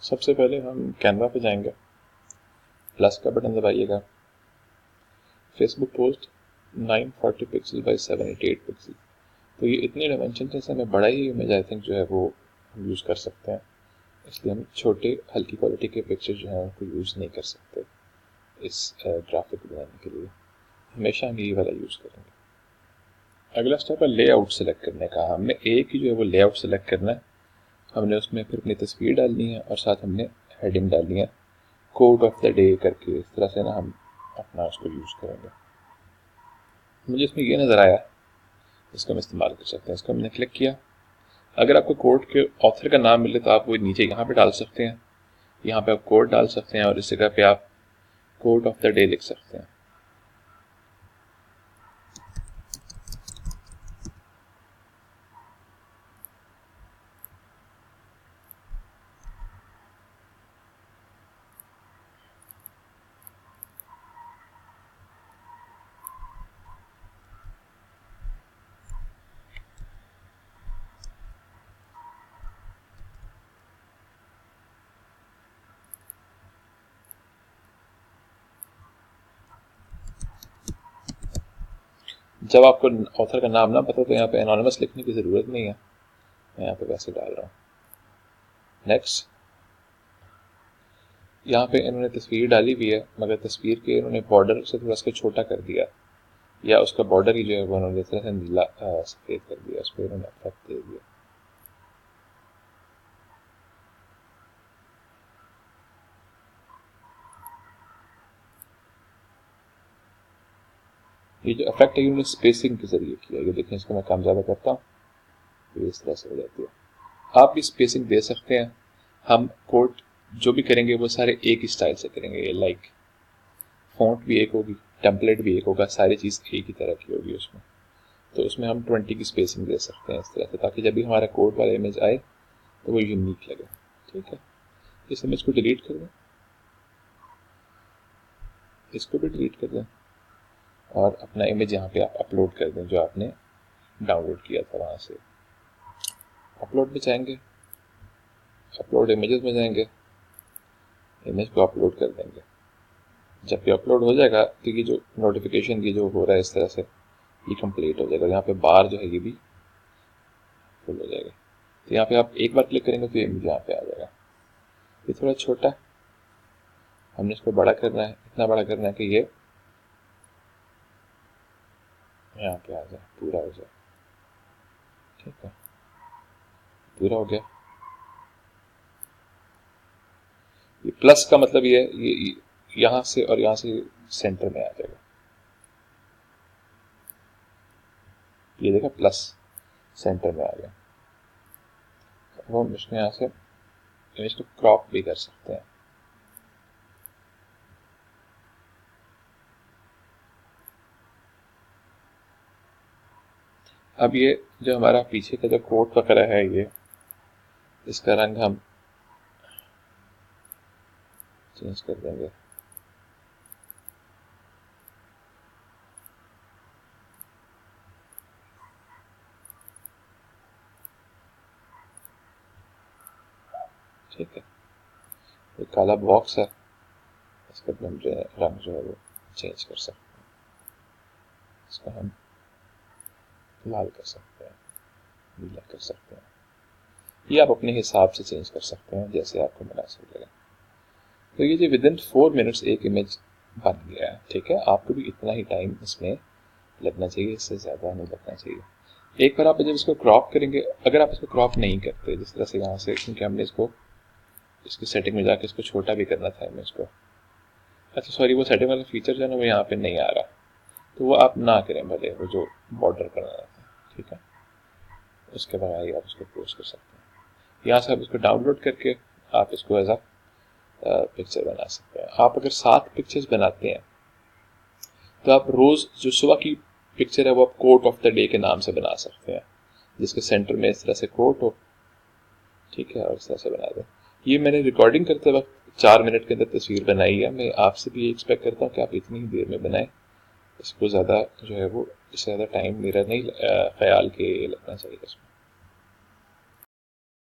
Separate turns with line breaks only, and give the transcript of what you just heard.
सबसे पहले हम कैनवा पे जाएंगे, प्लस का बटन दबाइएगा, Facebook post 940 pixel by 788 pixel. तो ये इतने डायमेंशन से हमें बड़ा ही इमेज आई थिंक जो है वो हम यूज़ कर सकते हैं, इसलिए हम छोटे हल्की क्वालिटी के पिक्चर जो हैं उनको यूज़ नहीं कर सकते इस ग्राफिक बनाने के लिए। हमेशा हम यही वाला यूज़ करेंगे। अगला स्टेप है लेआउट सेलेक्ट करने का। हमने एक ही जो है वो लेआउट सेलेक्ट करना है। हमने उसमें फिर अपनी तस्वीर डालनी है और साथ हमने हेडिंग डालनी है, कोट ऑफ द डे करके। इस तरह से ना हम अपना उसको यूज़ करेंगे। मुझे इसमें ये नज़र आया, इसको हम इस्तेमाल कर सकते हैं। इसको हमने क्लिक किया। अगर आपको कोट के ऑथर का नाम मिले तो आप वो नीचे यहाँ पे डाल सकते हैं, यहाँ पे आप कोट डाल सकते हैं और इस जगह पे आप कोट ऑफ द डे लिख सकते हैं। जब आपको ऑथर का नाम ना पता तो यहाँ पे एनोनिमस लिखने की ज़रूरत नहीं है, मैं यहाँ पे वैसे डाल रहा हूँ। नेक्स्ट, यहाँ पे इन्होंने तस्वीर डाली हुई है, मगर तस्वीर के इन्होंने बॉर्डर से थोड़ा सा छोटा कर दिया, या उसका बॉर्डर ही जो है वो उन्होंने इस तरह से नीला सफ़ेद कर दिया, उस पर इन्होंने इफेक्ट दे दिया। ये जो इफेक्ट है इन्होंने स्पेसिंग के जरिए किया। ये देखें, इसको मैं कम ज़्यादा करता हूँ तो इस तरह से हो जाती है। आप भी स्पेसिंग दे सकते हैं। हम कोट जो भी करेंगे वो सारे एक ही स्टाइल से करेंगे, लाइक फॉन्ट भी एक होगी, टेम्पलेट भी एक होगा, सारी चीज़ एक ही तरह की होगी उसमें। तो उसमें हम 20 की स्पेसिंग दे सकते हैं इस तरह से, ताकि जब भी हमारा कोट वाला इमेज आए तो वो यूनिक लगे। ठीक है, इस इमेज को डिलीट कर दें, इसको भी डिलीट कर दें और अपना इमेज यहाँ पे आप अपलोड कर दें जो आपने डाउनलोड किया था वहाँ से। अपलोड में जाएंगे, अपलोड इमेजेस में जाएंगे, इमेज को अपलोड कर देंगे। जब ये अपलोड हो जाएगा तो ये जो नोटिफिकेशन की जो हो रहा है इस तरह से ये कंप्लीट हो जाएगा। यहाँ पे बार जो है ये भी फुल हो जाएगा। तो यहाँ पे आप एक बार क्लिक करेंगे तो ये इमेज यहाँ पे आ जाएगा। ये थोड़ा छोटा है, हमने इसको बड़ा करना है, इतना बड़ा करना है कि ये यहाँ पे आ जाए, पूरा हो जाए। ठीक है, पूरा हो गया। ये प्लस का मतलब ये है ये यहाँ से और यहाँ से सेंटर में आ जाएगा। ये देखा, प्लस सेंटर में आ गया। अब हम इसमें यहाँ से इमेज को क्रॉप भी कर सकते हैं। अब ये जो हमारा पीछे का जो कोट वगैरह है, ये इसका रंग हम चेंज कर देंगे। ठीक है, ये काला बॉक्स है, इसका हम जो रंग जो है वो चेंज कर सकते हैं। इसको हम लाल कर सकते हैं, नीला कर सकते हैं। ये आप अपने हिसाब से चेंज कर सकते हैं जैसे आपको मुनासिब लगे। तो ये जो विदिन 4 मिनट्स एक इमेज बन गया है। ठीक है, आपको भी इतना ही टाइम इसमें लगना चाहिए, इससे ज़्यादा नहीं लगना चाहिए। एक बार आप जब इसको क्रॉप करेंगे, अगर आप इसको क्रॉप नहीं करते जिस तरह से यहाँ से, क्योंकि हमने इसको इसकी सेटिंग में जाके इसको छोटा भी करना था इमेज को। अच्छा सॉरी, वो सेटिंग वाला फीचर जो है ना वो यहाँ पे नहीं आ रहा, तो वो आप ना करें भले, वो जो बॉर्डर करना रहता है। ठीक है, उसके बाद आइए आप इसको पोस्ट कर सकते हैं। यहाँ से आप इसको डाउनलोड करके आप इसको एज अ पिक्चर बना सकते हैं। आप अगर 7 पिक्चर्स बनाते हैं तो आप रोज़ जो सुबह की पिक्चर है वो आप कोट ऑफ द डे के नाम से बना सकते हैं, जिसके सेंटर में इस तरह से कोट हो। ठीक है, और इस तरह से बना दें। ये मैंने रिकॉर्डिंग करते वक्त 4 मिनट के अंदर तस्वीर बनाई है। मैं आपसे भी ये एक्सपेक्ट करता हूँ कि आप इतनी ही देर में बनाएं। इसको ज़्यादा जो है वो, इससे ज़्यादा टाइम मेरा नहीं ख्याल के लगना चाहिए इसमें।